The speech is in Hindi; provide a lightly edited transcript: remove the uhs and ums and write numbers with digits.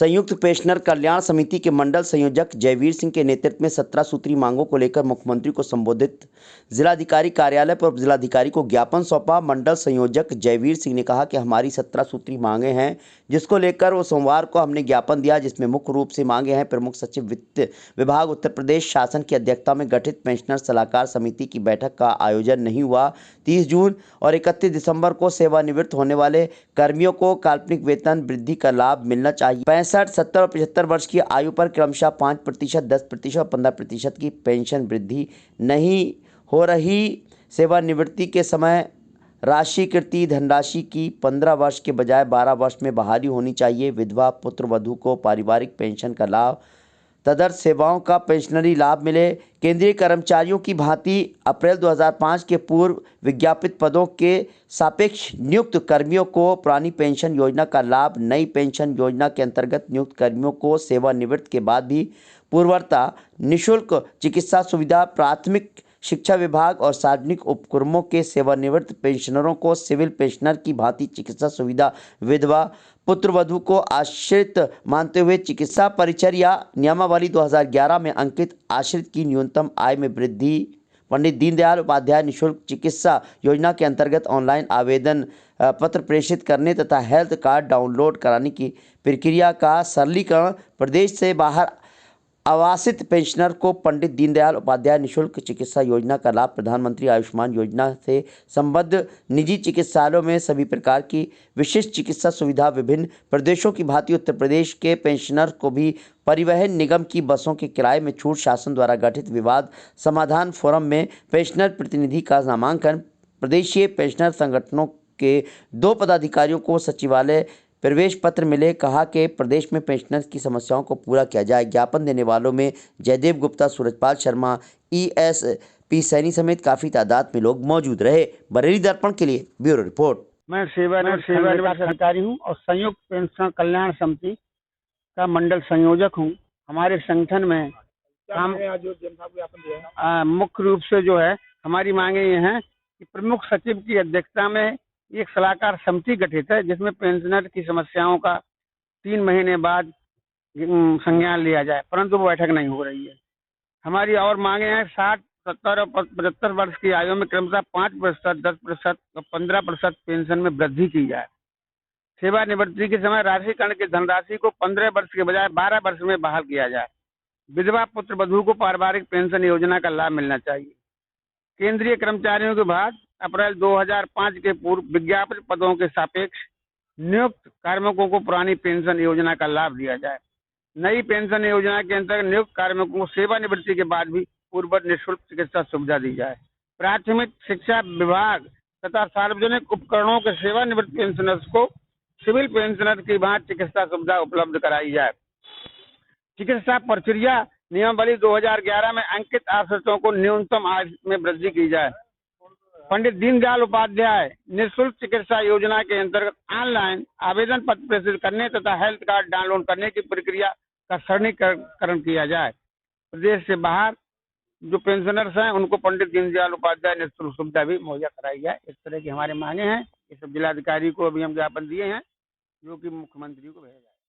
संयुक्त पेंशनर कल्याण समिति के मंडल संयोजक जयवीर सिंह के नेतृत्व में 17 सूत्री मांगों को लेकर मुख्यमंत्री को संबोधित जिलाधिकारी कार्यालय पर जिलाधिकारी को ज्ञापन सौंपा। मंडल संयोजक जयवीर सिंह ने कहा कि हमारी 17 सूत्री मांगे हैं, जिसको लेकर वो सोमवार को हमने ज्ञापन दिया, जिसमें मुख्य रूप से मांगे हैं प्रमुख सचिव वित्त विभाग उत्तर प्रदेश शासन की अध्यक्षता में गठित पेंशनर सलाहकार समिति की बैठक का आयोजन नहीं हुआ। 30 जून और 31 दिसंबर को सेवानिवृत्त होने वाले कर्मियों को काल्पनिक वेतन वृद्धि का लाभ मिलना चाहिए। 65, 70 और 75 वर्ष की आयु पर क्रमशः 5%, 10% और 15% की पेंशन वृद्धि नहीं हो रही। सेवानिवृत्ति के समय राशिकृत धनराशि की 15 वर्ष के बजाय 12 वर्ष में बहाली होनी चाहिए। विधवा पुत्र वधू को पारिवारिक पेंशन का लाभ, तदर्थ सेवाओं का पेंशनरी लाभ मिले। केंद्रीय कर्मचारियों की भांति अप्रैल 2005 के पूर्व विज्ञापित पदों के सापेक्ष नियुक्त कर्मियों को पुरानी पेंशन योजना का लाभ, नई पेंशन योजना के अंतर्गत नियुक्त कर्मियों को सेवानिवृत्ति के बाद भी पूर्ववत निःशुल्क चिकित्सा सुविधा, प्राथमिक शिक्षा विभाग और सार्वजनिक उपक्रमों के सेवानिवृत्त पेंशनरों को सिविल पेंशनर की भांति चिकित्सा सुविधा, विधवा पुत्र वधू को आश्रित मानते हुए चिकित्सा परिचर्या नियमावली 2011 में अंकित आश्रित की न्यूनतम आय में वृद्धि, पंडित दीनदयाल उपाध्याय निःशुल्क चिकित्सा योजना के अंतर्गत ऑनलाइन आवेदन पत्र प्रेषित करने तथा हेल्थ कार्ड डाउनलोड कराने की प्रक्रिया का सरलीकरण, प्रदेश से बाहर आवासित पेंशनर को पंडित दीनदयाल उपाध्याय निःशुल्क चिकित्सा योजना का लाभ, प्रधानमंत्री आयुष्मान योजना से संबद्ध निजी चिकित्सालयों में सभी प्रकार की विशिष्ट चिकित्सा सुविधा, विभिन्न प्रदेशों की भांति उत्तर प्रदेश के पेंशनर को भी परिवहन निगम की बसों के किराए में छूट, शासन द्वारा गठित विवाद समाधान फोरम में पेंशनर प्रतिनिधि का नामांकन, प्रदेशीय पेंशनर संगठनों के 2 पदाधिकारियों को सचिवालय प्रवेश पत्र मिले। कहा कि प्रदेश में पेंशनर्स की समस्याओं को पूरा किया जाए। ज्ञापन देने वालों में जयदेव गुप्ता, सूरजपाल शर्मा, ESP सैनी समेत काफ़ी तादाद में लोग मौजूद रहे। बरेली दर्पण के लिए ब्यूरो रिपोर्ट। मैं सेवानिवृत्त अधिकारी हूँ और संयुक्त पेंशनर कल्याण समिति का मंडल संयोजक हूँ। हमारे संगठन में मुख्य रूप से जो है हमारी मांगे ये हैं कि प्रमुख सचिव की अध्यक्षता में एक सलाहकार समिति गठित है, जिसमें पेंशनर की समस्याओं का 3 महीने बाद संज्ञान लिया जाए, परंतु वो बैठक नहीं हो रही है। हमारी और मांगे हैं 60, 70 और 75 वर्ष की आयु में क्रमशः 5%, 10% और 15% पेंशन में वृद्धि की जाए। सेवानिवृत्ति के समय राशिकरण की धनराशि को 15 वर्ष के बजाय 12 वर्ष में बहाल किया जाए। विधवा पुत्र वधू को पारिवारिक पेंशन योजना का लाभ मिलना चाहिए। केंद्रीय कर्मचारियों के बाद अप्रैल 2005 के पूर्व विज्ञापित पदों के सापेक्ष नियुक्त कार्मिकों को पुरानी पेंशन योजना का लाभ दिया जाए। नई पेंशन योजना के अंतर्गत नियुक्त कार्मिकों को सेवानिवृत्ति के बाद भी पूर्ववत निःशुल्क चिकित्सा सुविधा दी जाए। प्राथमिक शिक्षा विभाग तथा सार्वजनिक उपकरणों के सेवानिवृत्त पेंशनर्स को सिविल पेंशनर की भांति चिकित्सा सुविधा उपलब्ध कराई जाए। चिकित्सा परिचर्या नियमावली 2011 में अंकित आश्रितों को न्यूनतम आय में वृद्धि की जाए। पंडित दीनदयाल उपाध्याय निःशुल्क चिकित्सा योजना के अंतर्गत ऑनलाइन आवेदन पत्र प्रेषित करने तथा हेल्थ कार्ड डाउनलोड करने की प्रक्रिया का सरलीकरण किया जाए। प्रदेश से बाहर जो पेंशनर्स हैं उनको पंडित दीनदयाल उपाध्याय निःशुल्क सुविधा भी मुहैया कराई जाए। इस तरह की हमारे मांगे हैं। ये सब जिलाधिकारी को अभी हम ज्ञापन दिए हैं, जो कि मुख्यमंत्री को भेजा जाए।